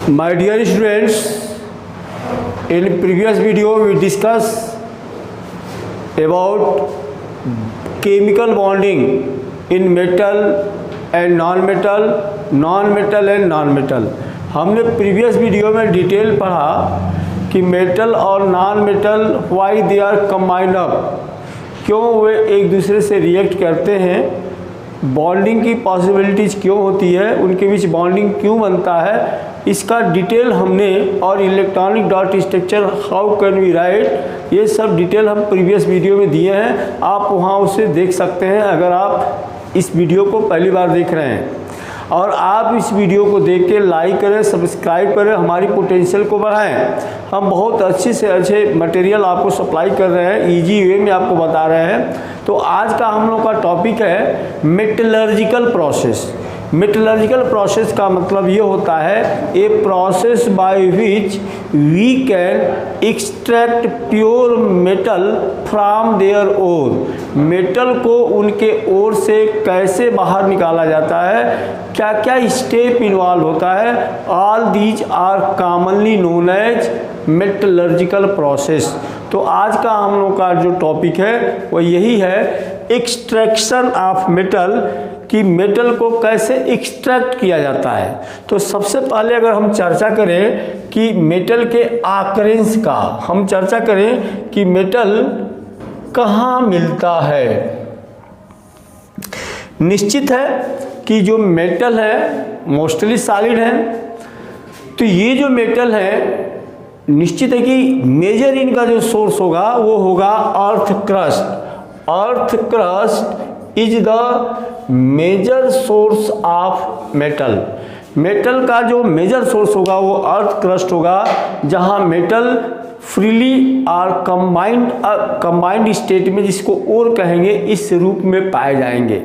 My dear students, in previous video we discussed about chemical bonding in metal and non-metal, non-metal and non-metal। हमने previous video में detail पढ़ा कि metal और non metal why they are combined up, क्यों वे एक दूसरे से रिएक्ट करते हैं, बॉन्डिंग की पॉसिबिलिटीज़ क्यों होती है, उनके बीच बॉन्डिंग क्यों बनता है, इसका डिटेल हमने, और electronic dot structure how can we write, ये सब डिटेल हम प्रीवियस वीडियो में दिए हैं। आप वहाँ उसे देख सकते हैं अगर आप इस वीडियो को पहली बार देख रहे हैं। और आप इस वीडियो को देख के लाइक करें, सब्सक्राइब करें, हमारी पोटेंशियल को बढ़ाएं। हम बहुत अच्छे से अच्छे मटेरियल आपको सप्लाई कर रहे हैं, इजी वे में आपको बता रहे हैं। तो आज का हम लोग का टॉपिक है मेटलर्जिकल प्रोसेस। मेटलर्जिकल प्रोसेस का मतलब ये होता है a process by which we can extract pure metal from their ore. Metal को उनके ओर से कैसे बाहर निकाला जाता है, क्या क्या स्टेप इन्वॉल्व होता है, all these are commonly known as metallurgical process. तो आज का हम लोग का जो टॉपिक है वो यही है, एक्सट्रैक्शन ऑफ मेटल, कि मेटल को कैसे एक्सट्रैक्ट किया जाता है। तो सबसे पहले अगर हम चर्चा करें कि मेटल के ऑकरेंस का, हम चर्चा करें कि मेटल कहाँ मिलता है। निश्चित है कि जो मेटल है मोस्टली सॉलिड है, तो ये जो मेटल है निश्चित है कि मेजर इनका जो सोर्स होगा वो होगा earth crust. Earth crust is the major source of metal. Metal का जो मेजर सोर्स होगा वो अर्थ क्रस्ट होगा, जहां मेटल फ्रीली और कंबाइंड स्टेट में, जिसको ओर कहेंगे, इस रूप में पाए जाएंगे।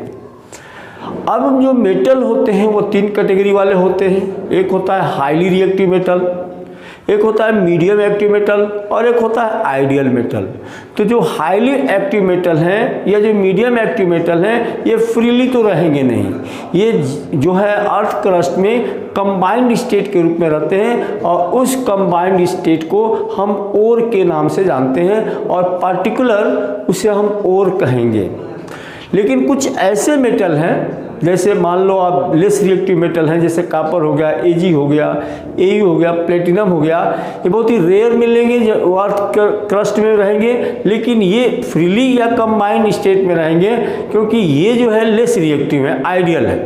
अब जो मेटल होते हैं वो तीन कैटेगरी वाले होते हैं। एक होता है हाईली रिएक्टिव मेटल, एक होता है मीडियम एक्टिव मेटल, और एक होता है आइडियल मेटल। तो जो हाईली एक्टिव मेटल हैं या जो मीडियम एक्टिव मेटल हैं, ये फ्रीली तो रहेंगे नहीं, ये जो है अर्थ क्रस्ट में कंबाइंड स्टेट के रूप में रहते हैं, और उस कंबाइंड स्टेट को हम ओर के नाम से जानते हैं, और पार्टिकुलर उसे हम ओर कहेंगे। लेकिन कुछ ऐसे मेटल हैं, जैसे मान लो आप लेस रिएक्टिव मेटल हैं, जैसे कॉपर हो गया, एजी हो गया, एयू हो गया, प्लेटिनम हो गया, ये बहुत ही रेयर मिलेंगे जो अर्थ क्रस्ट में रहेंगे, लेकिन ये फ्रीली या कंबाइंड स्टेट में रहेंगे, क्योंकि ये जो है लेस रिएक्टिव है, आइडियल है।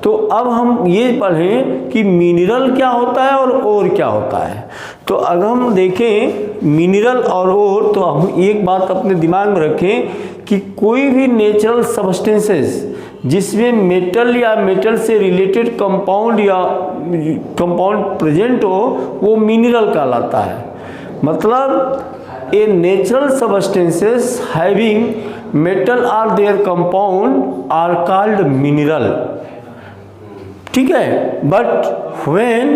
तो अब हम ये पढ़ें कि मिनरल क्या होता है और ओर क्या होता है। तो अगर हम देखें मिनरल और ओर, तो हम एक बात अपने दिमाग में रखें कि कोई भी नेचुरल सब्सटेंसेस जिसमें मेटल या मेटल से रिलेटेड कंपाउंड या कंपाउंड प्रेजेंट हो, वो मिनरल कहलाता है। मतलब a natural substances having metal और their compound are called mineral. ठीक है, बट व्हेन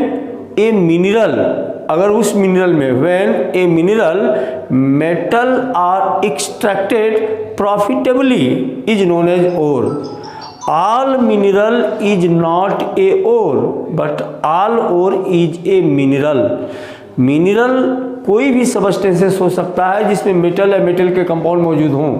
ए मिनरल, अगर उस मिनरल में when a mineral metal are extracted profitably is known as ore. All mineral is not a ore, but all ore is a mineral। Mineral कोई भी substances हो सकता है जिसमें मेटल या मेटल के कंपाउंड मौजूद हों,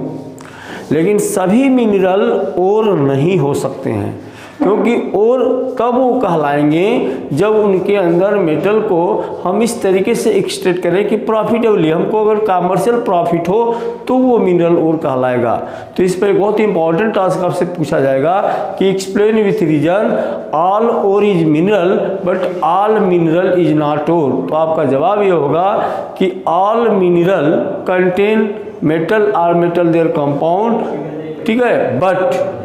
लेकिन सभी मिनरल ओर नहीं हो सकते हैं, क्योंकि ओर कब वो कहलाएंगे जब उनके अंदर मेटल को हम इस तरीके से एक्सट्रैक्ट करें कि प्रॉफिटेबली, हमको अगर कमर्शियल प्रॉफिट हो तो वो मिनरल ओर कहलाएगा। तो इस पर एक बहुत इंपॉर्टेंट टास्क आपसे पूछा जाएगा कि explain with reason all ore is mineral but all mineral is not ore. तो आपका जवाब ये होगा कि ऑल मिनरल कंटेन मेटल और मेटल देयर कंपाउंड, ठीक है, but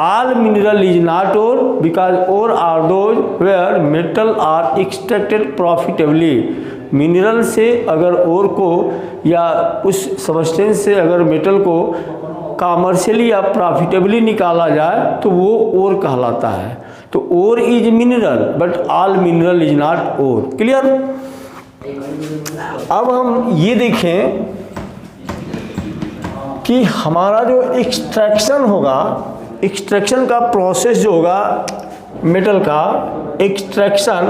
all mineral is not ore because ore are those where metal are extracted profitably। Mineral से अगर ओर को या उस सब्सटेंस से अगर मेटल को कमर्शियली या प्रॉफिटेबली निकाला जाए तो वो ओर कहलाता है। तो ore is mineral but all mineral is not ore. Clear? अब हम ये देखें कि हमारा जो एक्सट्रैक्शन होगा, एक्सट्रैक्शन का प्रोसेस जो होगा मेटल का, extraction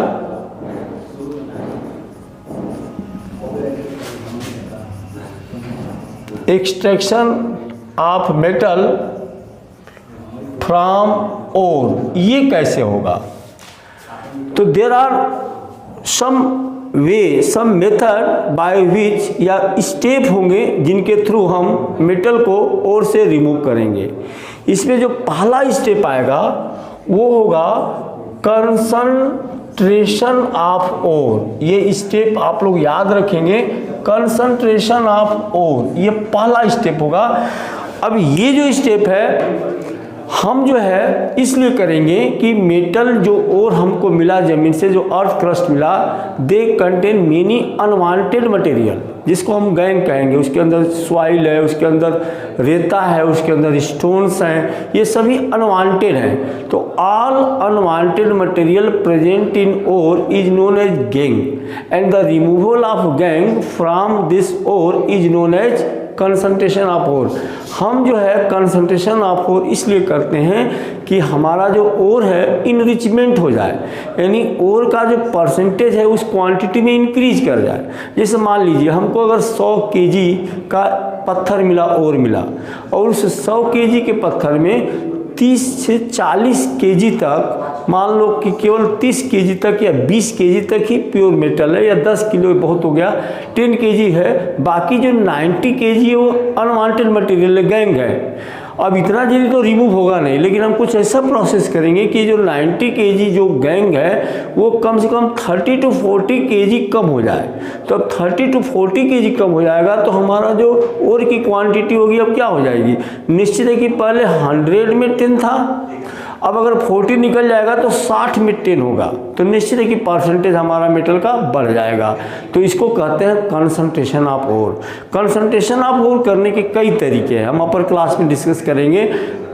extraction of metal from ore, ये कैसे होगा? तो there are some way, some method by which, या स्टेप होंगे जिनके थ्रू हम मेटल को ओर से रिमूव करेंगे। इसमें जो पहला स्टेप आएगा वो होगा कंसंट्रेशन ऑफ ओर। ये स्टेप आप लोग याद रखेंगे, कंसंट्रेशन ऑफ ओर, ये पहला स्टेप होगा। अब ये जो स्टेप है हम जो है इसलिए करेंगे कि मेटल जो ओर हमको मिला जमीन से, जो अर्थ क्रस्ट मिला, they contain many unwanted material, जिसको हम गैंग कहेंगे। उसके अंदर सॉइल है, उसके अंदर रेता है, उसके अंदर स्टोन्स हैं, ये सभी अनवांटेड हैं। तो all unwanted material present in ore is known as gangue and the removal of gangue from this ore is known as concentration of ore. हम जो है कंसंट्रेशन ऑफ ओर इसलिए करते हैं कि हमारा जो ओर है इनरिचमेंट हो जाए, यानी ओर का जो परसेंटेज है उस क्वांटिटी में इंक्रीज कर जाए। जैसे मान लीजिए हमको अगर 100 केजी का पत्थर मिला, ओर मिला, और उस 100 केजी के पत्थर में 30 से 40 केजी तक, मान लो कि केवल 30 केजी तक या 20 केजी तक ही प्योर मेटल है, या 10 किलो बहुत हो गया, 10 केजी है, बाकी जो 90 केजी है वो अनवांटेड मटेरियल है, गैंग है। अब इतना जल्दी तो रिमूव होगा नहीं, लेकिन हम कुछ ऐसा प्रोसेस करेंगे कि जो 90 केजी जो गैंग है वो कम से कम 30 to 40 केजी कम हो जाए। तो अब 30 to 40 केजी कम हो जाएगा तो हमारा जो ओर की क्वांटिटी होगी अब क्या हो जाएगी? निश्चित है कि पहले 100 में 10 था, अब अगर 40 निकल जाएगा तो 60 में 10 होगा, तो निश्चित है कि परसेंटेज हमारा मेटल का बढ़ जाएगा। तो इसको कहते हैं concentration of ore. Concentration of ore करने के कई तरीके हैं, हम अपर क्लास में डिस्कस करेंगे।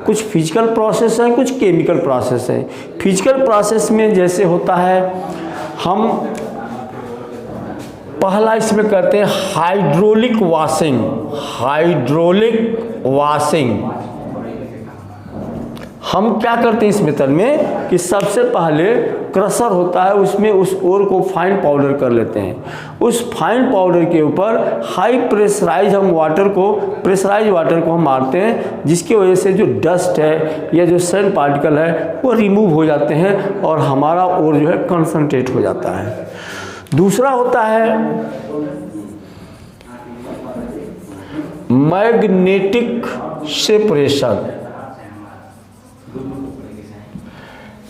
कुछ फिजिकल प्रोसेस है, कुछ केमिकल प्रोसेस है। फिजिकल प्रोसेस में जैसे होता है, हम पहला इसमें करते हैं हाइड्रोलिक वॉशिंग। हाइड्रोलिक वॉशिंग हम क्या करते हैं इस मेथड में कि सबसे पहले क्रशर होता है, उसमें उस ओर को फाइन पाउडर कर लेते हैं। उस फाइन पाउडर के ऊपर हाई प्रेशराइज हम प्रेशराइज वाटर को हम मारते हैं, जिसकी वजह से जो डस्ट है या जो सैंड पार्टिकल है वो रिमूव हो जाते हैं और हमारा ओर जो है कंसंट्रेट हो जाता है। दूसरा होता है मैग्नेटिक सेपरेशन।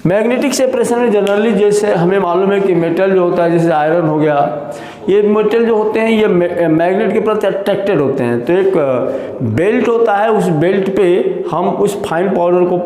मैग्नेटिक सेपरेशन में जनरली जैसे हमें मालूम है कि मेटल जो होता है, जैसे आयरन हो गया, ये मेटल जो होते हैं ये मैग्नेट के प्रति अट्रैक्टेड होते हैं। तो एक बेल्ट होता है, उस बेल्ट पे हम उस फाइन पाउडर को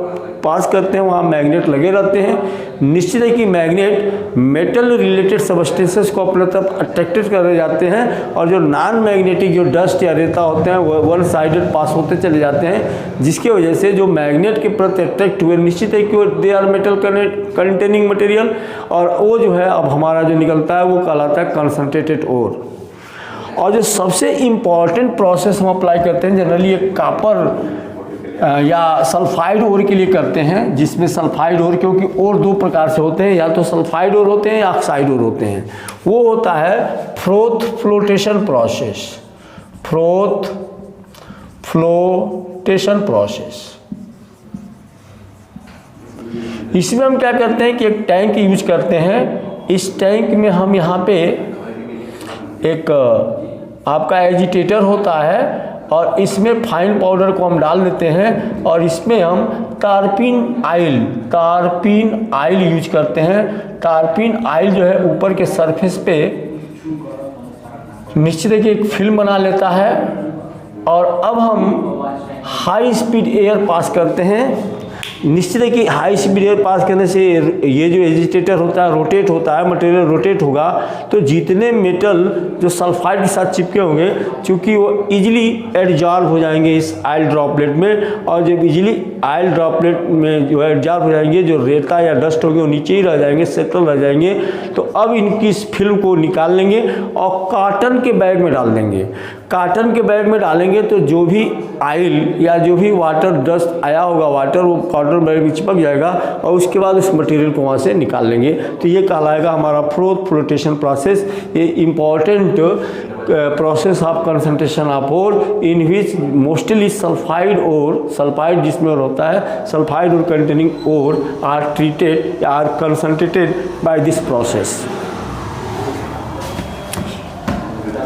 पास करते हैं, वहाँ मैग्नेट लगे रहते हैं। निश्चित है कि मैग्नेट मेटल रिलेटेड सबस्टेंसेस को अपने तरफ अट्रैक्टेड कर जाते हैं, और जो नॉन मैग्नेटिक जो डस्ट या रेता होते हैं वो वन साइडेड पास होते चले जाते हैं, जिसकी वजह से जो मैग्नेट के प्रति अट्रैक्ट हुए, निश्चित है कि they are metal containing material, और वो जो है अब हमारा जो निकलता है वो कहलाता है कंसंट्रेटेड ओर। और जो सबसे इम्पॉर्टेंट प्रोसेस हम अप्लाई करते हैं जनरली एक कापर या सल्फाइड ओर के लिए करते हैं, जिसमें सल्फाइड ओर, क्योंकि ओर दो प्रकार से होते हैं, या तो सल्फाइड ओर होते हैं या ऑक्साइड ओर होते हैं। वो होता है froth flotation process. Froth flotation process, इसमें हम क्या करते हैं कि एक टैंक यूज करते हैं। इस टैंक में हम यहाँ पे एक आपका एजिटेटर होता है, और इसमें फाइन पाउडर को हम डाल देते हैं, और इसमें हम टारपीन आयल यूज करते हैं। टारपीन आयल जो है ऊपर के सरफेस पे निश्चित है कि एक फिल्म बना लेता है, और अब हम हाई स्पीड एयर पास करते हैं। निश्चित है कि हाई स्पीड एयर पास करने से ये जो एजिटेटर होता है रोटेट होता है, मटेरियल रोटेट होगा, तो जितने मेटल जो सल्फाइड के साथ चिपके होंगे, चूँकि वो इजीली एडजॉर्ब हो जाएंगे इस आयल ड्रॉपलेट में, और जब इजीली आयल ड्रॉपलेट में जो है एडजॉर्ब हो जाएंगे, जो रेता या डस्ट होंगे वो नीचे ही रह जाएंगे, सेटल रह जाएंगे। तो अब इनकी इस फिल्म को निकाल लेंगे और कॉटन के बैग में डाल देंगे। कॉटन के बैग में डालेंगे तो जो भी आयल या जो भी वाटर डस्ट आया होगा, वाटर वो कॉटन बैग में चिपक जाएगा, और उसके बाद उस मटेरियल को वहाँ से निकाल लेंगे। तो ये कहलाएगा हमारा फ्लोटेशन प्रोसेस। ये important process of concentration of ore in which mostly sulfide जिसमें होता है sulfide ore containing ore are concentrated by this process.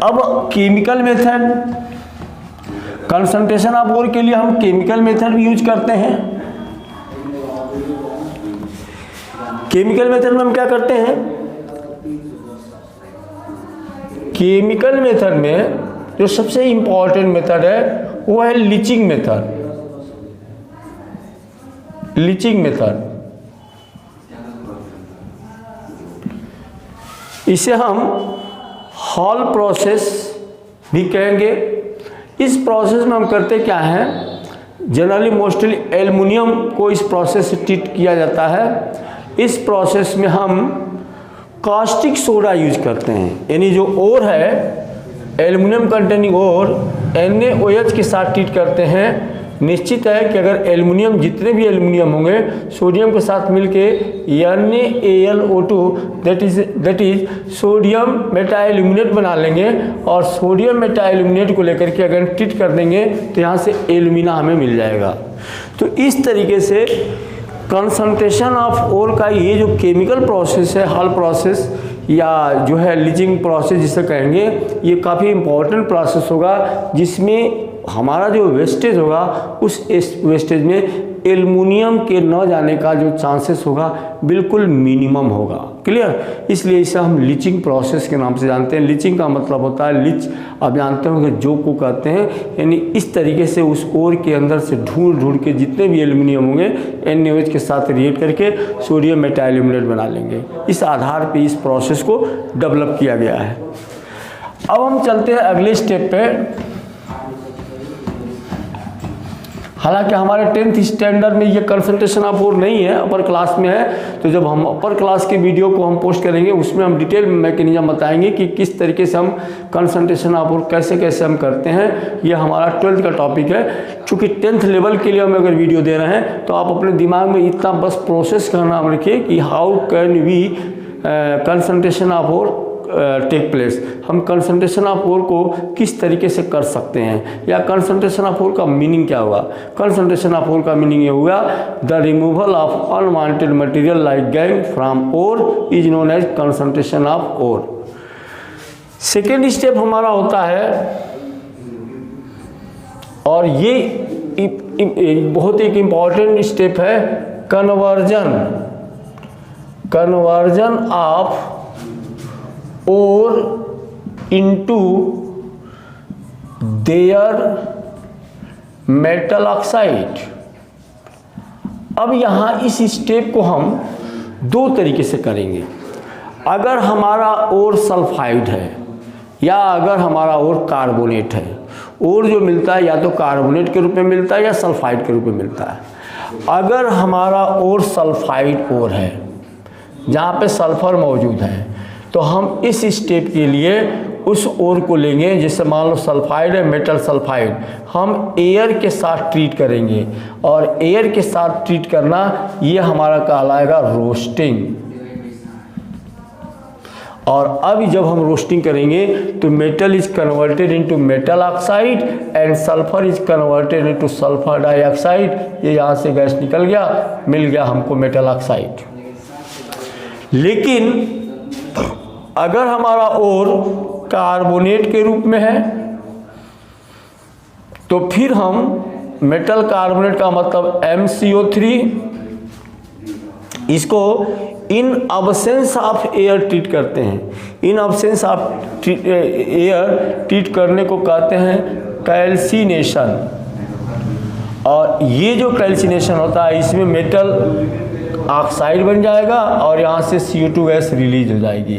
अब chemical method, concentration of ore के लिए हम केमिकल मेथड भी यूज करते हैं. केमिकल मेथड में हम क्या करते हैं, केमिकल मेथड में जो सबसे इंपॉर्टेंट मेथड है वो है लीचिंग मेथड. लीचिंग मेथड इसे हम हॉल प्रोसेस भी कहेंगे. इस प्रोसेस में हम करते क्या हैं, जनरली मोस्टली एल्युमिनियम को इस प्रोसेस से ट्रीट किया जाता है. इस प्रोसेस में हम कास्टिक सोडा यूज करते हैं, यानी जो ओर है एल्युमिनियम कंटेनिंग ओर NaOH के साथ ट्रीट करते हैं. निश्चित है कि अगर एल्युमिनियम, जितने भी एल्युमिनियम होंगे सोडियम के साथ मिलके NaAlO2 दैट इज सोडियम मेटाएल्यूमिनेट बना लेंगे और सोडियम मेटाएल्यूमिनेट को लेकर के अगर ट्रीट कर देंगे तो यहाँ से एल्यूमिना हमें मिल जाएगा. तो इस तरीके से कंसंट्रेशन ऑफ ओर का ये जो केमिकल प्रोसेस है, हॉल प्रोसेस या जो है लीचिंग प्रोसेस जिसे कहेंगे, ये काफ़ी इम्पोर्टेंट प्रोसेस होगा जिसमें हमारा जो वेस्टेज होगा उस वेस्टेज में एल्युमिनियम के न जाने का जो चांसेस होगा बिल्कुल मिनिमम होगा. क्लियर. इसलिए इसे हम लीचिंग प्रोसेस के नाम से जानते हैं. लीचिंग का मतलब होता है लीच, आप जानते होंगे जो को कहते हैं, यानी इस तरीके से उस ओर के अंदर से ढूंढ के जितने भी एल्युमिनियम होंगे NaOH के साथ रिएक्ट करके सोडियम मेटाएल्यूमिनेट बना लेंगे. इस आधार पर इस प्रोसेस को डेवलप किया गया है. अब हम चलते हैं अगले स्टेप पे. हालांकि हमारे 10th स्टैंडर्ड में ये कंसंट्रेशन ऑफ ओर नहीं है, अपर क्लास में है. तो जब हम अपर क्लास के वीडियो को हम पोस्ट करेंगे उसमें हम डिटेल मैकेनिज्म बताएंगे कि किस तरीके से हम कंसंट्रेशन ऑफ ओर कैसे हम करते हैं. ये हमारा 12th का टॉपिक है. चूँकि 10th लेवल के लिए हम अगर वीडियो दे रहे हैं तो आप अपने दिमाग में इतना बस प्रोसेस करना रखिए कि how can we concentration of ore take place. हम कंसंट्रेशन ऑफ ओर को किस तरीके से कर सकते हैं, या कंसंट्रेशन ऑफ ओर का मीनिंग क्या होगा. कंसंट्रेशन ऑफ ओर का मीनिंग ये हुआ the removal of unwanted material like gangue from ore is known as concentration of ore. Second step हमारा होता है, और ये बहुत एक इम्पॉर्टेंट स्टेप है, conversion of ore into their metal oxide. अब यहाँ इस स्टेप को हम दो तरीके से करेंगे. अगर हमारा ओर सल्फाइड है या अगर हमारा ओर कार्बोनेट है, ओर जो मिलता है या तो कार्बोनेट के रूप में मिलता है या सल्फाइड के रूप में मिलता है. अगर हमारा ओर सल्फाइड ओर है जहाँ पे सल्फर मौजूद है तो हम इस स्टेप के लिए उस ओर को लेंगे. जैसे मान लो सल्फाइड है, मेटल सल्फाइड, हम एयर के साथ ट्रीट करेंगे और एयर के साथ ट्रीट करना ये हमारा कहलाएगा रोस्टिंग. और अब जब हम रोस्टिंग करेंगे तो metal is converted into metal oxide and sulphur is converted into sulphur dioxide. ये यहाँ से गैस निकल गया, मिल गया हमको मेटल ऑक्साइड. लेकिन अगर हमारा ओर कार्बोनेट के रूप में है तो फिर हम मेटल कार्बोनेट का मतलब MCO3, इसको इन अब्सेंस ऑफ एयर ट्रीट करते हैं. इन अब्सेंस ऑफ एयर ट्रीट करने को कहते हैं कैल्सिनेशन. और ये जो कैल्सिनेशन होता है इसमें मेटल ऑक्साइड बन जाएगा और यहाँ से CO2 गैस रिलीज हो जाएगी.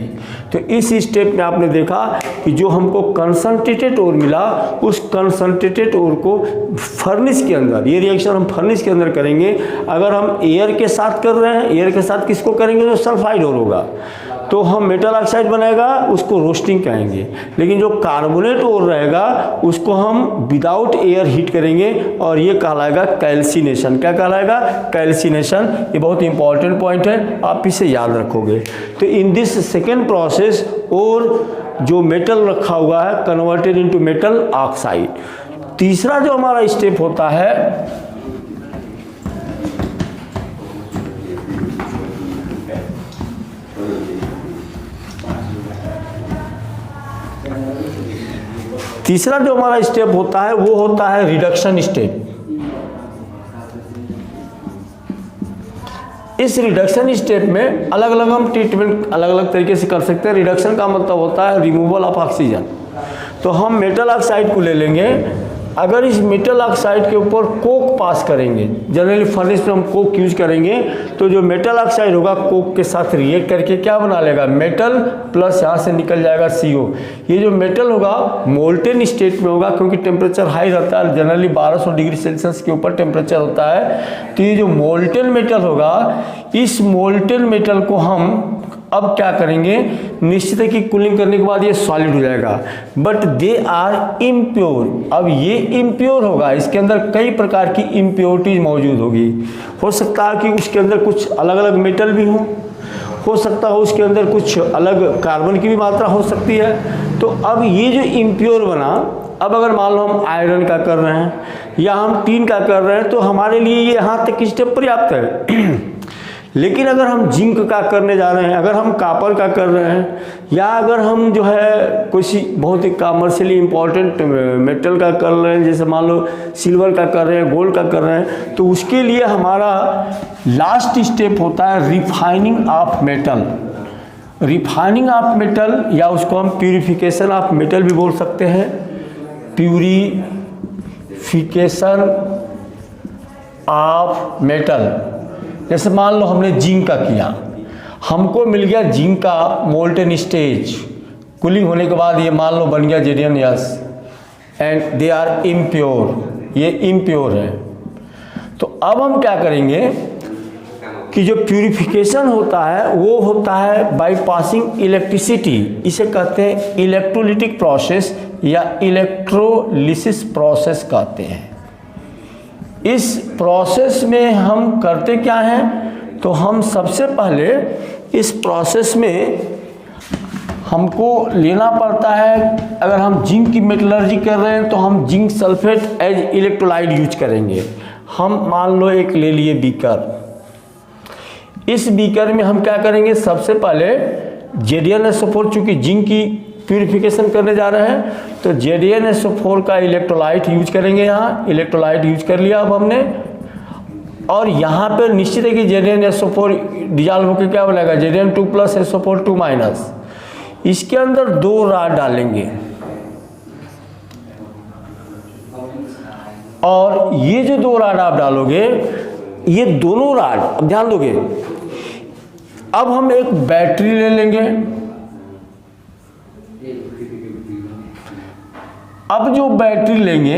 तो इस स्टेप में आपने देखा कि जो हमको कंसंट्रेटेड ओर मिला, उस कंसंट्रेटेड ओर को फर्नेस के अंदर, ये रिएक्शन हम फर्नेस के अंदर करेंगे. अगर हम एयर के साथ कर रहे हैं, एयर के साथ किसको करेंगे, जो सल्फाइड ओर होगा तो हम मेटल ऑक्साइड बनाएगा, उसको रोस्टिंग कहेंगे. लेकिन जो कार्बोनेट ओर रहेगा उसको हम विदाउट एयर हीट करेंगे और ये कहलाएगा कैल्सिनेशन. क्या कहलाएगा, कैल्सिनेशन. ये बहुत इंपॉर्टेंट पॉइंट है, आप इसे याद रखोगे. तो इन दिस सेकेंड प्रोसेस ओर जो मेटल रखा हुआ है कन्वर्टेड इनटू मेटल ऑक्साइड। तीसरा जो हमारा स्टेप होता है वो होता है रिडक्शन स्टेप। इस रिडक्शन स्टेप में अलग अलग हम ट्रीटमेंट अलग अलग तरीके से कर सकते हैं। रिडक्शन का मतलब होता है रिमूवल ऑफ ऑक्सीजन। तो हम मेटल ऑक्साइड को ले लेंगे, अगर इस मेटल ऑक्साइड के ऊपर कोक पास करेंगे, जनरली फर्नेस में हम कोक यूज करेंगे, तो जो मेटल ऑक्साइड होगा कोक के साथ रिएक्ट करके क्या बना लेगा, मेटल प्लस यहाँ से निकल जाएगा CO। ये जो मेटल होगा मोल्टेन स्टेट में होगा, क्योंकि टेम्परेचर हाई रहता है, जनरली 1200 डिग्री सेल्सियस के ऊपर टेम्परेचर होता है। तो ये जो मोल्टेन मेटल होगा, इस मोल्टेन मेटल को हम अब क्या करेंगे, निश्चित है कि कूलिंग करने के बाद ये सॉलिड हो जाएगा, बट दे आर इम्प्योर। अब ये इम्प्योर होगा, इसके अंदर कई प्रकार की इम्प्योरिटीज मौजूद होगी। हो सकता है कि उसके अंदर कुछ अलग अलग मेटल भी हो सकता है उसके अंदर कुछ अलग कार्बन की भी मात्रा हो सकती है। तो अब ये जो इम्प्योर बना, अब अगर मान लो हम आयरन का कर रहे हैं या हम टीन का कर रहे हैं, तो हमारे लिए ये यहाँ तक स्टेप पर्याप्त है। लेकिन अगर हम जिंक का करने जा रहे हैं, अगर हम कॉपर का कर रहे हैं, या अगर हम जो है कोई बहुत ही कमर्शियली इम्पोर्टेंट मेटल का कर रहे हैं, जैसे मान लो सिल्वर का कर रहे हैं, गोल्ड का कर रहे हैं, तो उसके लिए हमारा लास्ट स्टेप होता है refining of metal. Refining of metal, या उसको हम प्यूरिफिकेशन ऑफ मेटल भी बोल सकते हैं। प्यूरिफिकेशन ऑफ मेटल, जैसे मान लो हमने जिंक का किया, हमको मिल गया जिंक का मोल्टेन स्टेज, कूलिंग होने के बाद ये मान लो बन गया JDNS, and they are impure, ये इम्प्योर है। तो अब हम क्या करेंगे कि जो प्यूरिफिकेशन होता है वो होता है बाई पासिंग इलेक्ट्रिसिटी, इसे कहते हैं इलेक्ट्रोलिटिक प्रोसेस या इलेक्ट्रोलिसिस प्रोसेस कहते हैं। इस प्रोसेस में हम करते क्या हैं, तो हम सबसे पहले इस प्रोसेस में हमको लेना पड़ता है, अगर हम जिंक की मेटलर्जी कर रहे हैं तो हम zinc sulphate as electrolyte use करेंगे। हम मान लो एक ले लिए बीकर, इस बीकर में हम क्या करेंगे, सबसे पहले JDNSO4, चूंकि जिंक की प्यूरिफिकेशन करने जा रहे हैं तो JDNSO4 का इलेक्ट्रोलाइट यूज करेंगे। यहाँ इलेक्ट्रोलाइट यूज कर लिया अब हमने, और यहाँ पे निश्चित है कि JDNSO4 डिजॉल्व होकर क्या बनेगा, JDN2 प्लस SO4 2 माइनस। इसके अंदर 2 राड डालेंगे, और ये जो 2 राड आप डालोगे, ये दोनों राड, अब ध्यान दोगे, अब हम एक बैटरी ले लेंगे। अब जो बैटरी लेंगे,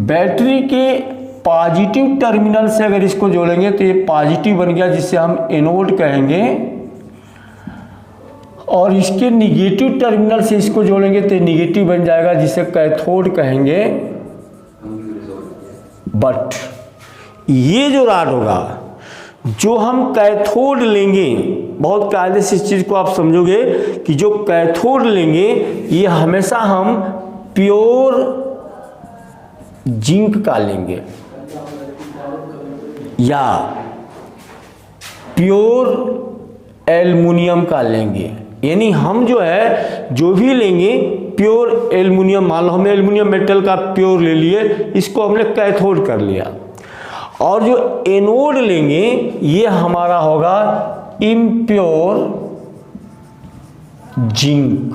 बैटरी के पॉजिटिव टर्मिनल से अगर इसको जोड़ेंगे तो ये पॉजिटिव बन गया, जिससे हम एनोड कहेंगे, और इसके निगेटिव टर्मिनल से इसको जोड़ेंगे तो निगेटिव बन जाएगा, जिसे कैथोड कहेंगे। बट ये जो राड होगा, जो हम कैथोड लेंगे, बहुत कायदे से इस चीज को आप समझोगे कि जो कैथोड लेंगे ये हमेशा हम प्योर जिंक का लेंगे या प्योर एल्युमिनियम का लेंगे। यानी हम जो है जो भी लेंगे प्योर एल्युमिनियम, मान लो हमने एल्युमिनियम मेटल का प्योर ले लिए, इसको हमने कैथोड कर लिया। और जो एनोड लेंगे ये हमारा होगा इम्प्योर जिंक,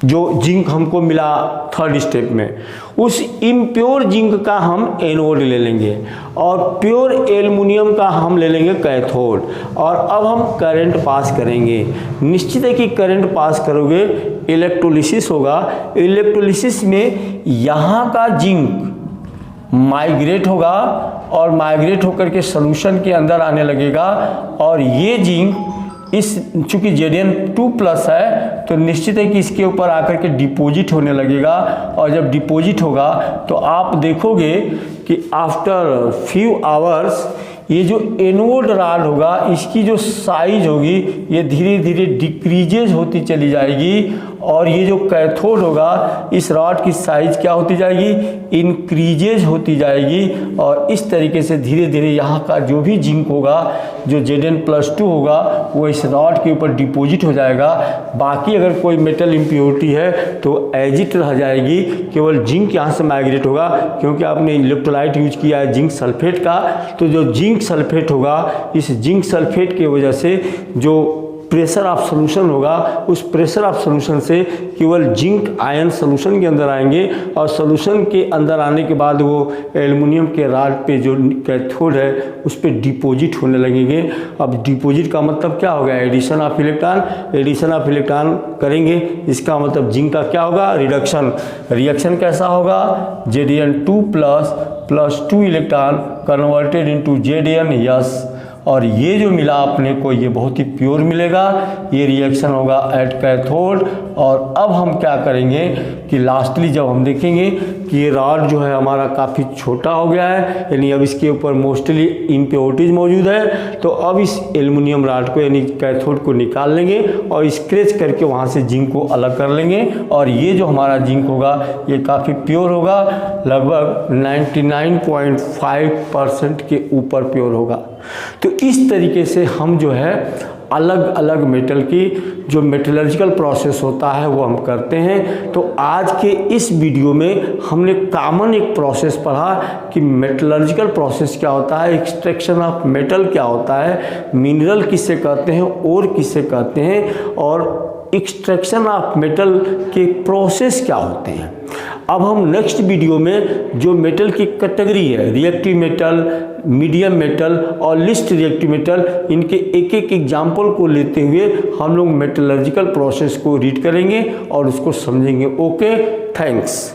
जो जिंक हमको मिला थर्ड स्टेप में, उस इम्प्योर जिंक का हम एनोड ले लेंगे, और प्योर एल्युमिनियम का हम ले लेंगे कैथोड। और अब हम करंट पास करेंगे। निश्चित है कि करंट पास करोगे, इलेक्ट्रोलिसिस होगा। इलेक्ट्रोलिसिस में यहाँ का जिंक माइग्रेट होगा, और माइग्रेट होकर के सॉल्यूशन के अंदर आने लगेगा, और ये जिंक इस चूंकि JDN2 प्लस है तो निश्चित है कि इसके ऊपर आकर के डिपॉजिट होने लगेगा। और जब डिपॉजिट होगा तो आप देखोगे कि आफ्टर फ्यू आवर्स ये जो एनोड रॉड होगा इसकी जो साइज होगी ये धीरे धीरे डिक्रीजेज होती चली जाएगी, और ये जो कैथोड होगा इस रॉड की साइज क्या होती जाएगी, इंक्रीजेज होती जाएगी। और इस तरीके से धीरे धीरे यहाँ का जो भी जिंक होगा, जो Zn+2 होगा, वो इस रॉड के ऊपर डिपॉजिट हो जाएगा। बाकी अगर कोई मेटल इम्प्योरिटी है तो एज इट रह जाएगी, केवल जिंक यहाँ से माइग्रेट होगा, क्योंकि आपने इलेक्ट्रोलाइट यूज किया है जिंक सल्फेट का। तो जो जिंक सल्फेट होगा, इस जिंक सल्फेट की वजह से जो प्रेशर ऑफ सोल्यूशन होगा, उस प्रेशर ऑफ सोल्यूशन से केवल जिंक आयन सोल्यूशन के अंदर आएंगे, और सोल्यूशन के अंदर आने के बाद वो एल्युमिनियम के रॉड पे जो कैथोड है उस पर डिपॉजिट होने लगेंगे। अब डिपॉजिट का मतलब क्या होगा, addition of electron. Addition of electron करेंगे, इसका मतलब जिंक का क्या होगा, रिडक्शन। रिएक्शन कैसा होगा, Zn2 + 2 electron converted into Zn। और ये जो मिला अपने को ये बहुत ही प्योर मिलेगा, ये रिएक्शन होगा एट कैथोड। और अब हम क्या करेंगे कि लास्टली जब हम देखेंगे कि ये रॉड जो है हमारा काफ़ी छोटा हो गया है, यानी अब इसके ऊपर मोस्टली इम्प्योरिटीज मौजूद है, तो अब इस एल्युमिनियम रॉड को यानी कैथोड को निकाल लेंगे और स्क्रैच करके वहाँ से जिंक को अलग कर लेंगे। और ये जो हमारा जिंक होगा ये काफ़ी प्योर होगा, लगभग 99.5% के ऊपर प्योर होगा। तो इस तरीके से हम जो है अलग अलग मेटल की जो मेटलर्जिकल प्रोसेस होता है वो हम करते हैं। तो आज के इस वीडियो में हमने कॉमन एक प्रोसेस पढ़ा कि मेटलर्जिकल प्रोसेस क्या होता है, एक्सट्रैक्शन ऑफ मेटल क्या होता है, मिनरल किसे कहते हैं, ओर किसे कहते हैं, और एक्सट्रैक्शन ऑफ मेटल के प्रोसेस क्या होते हैं। अब हम नेक्स्ट वीडियो में जो मेटल की कैटेगरी है, रिएक्टिव मेटल, मीडियम मेटल और लिस्ट रिएक्टिव मेटल, इनके एक एक एग्जाम्पल को लेते हुए हम लोग मेटलर्जिकल प्रोसेस को रीड करेंगे और उसको समझेंगे। Okay, thanks.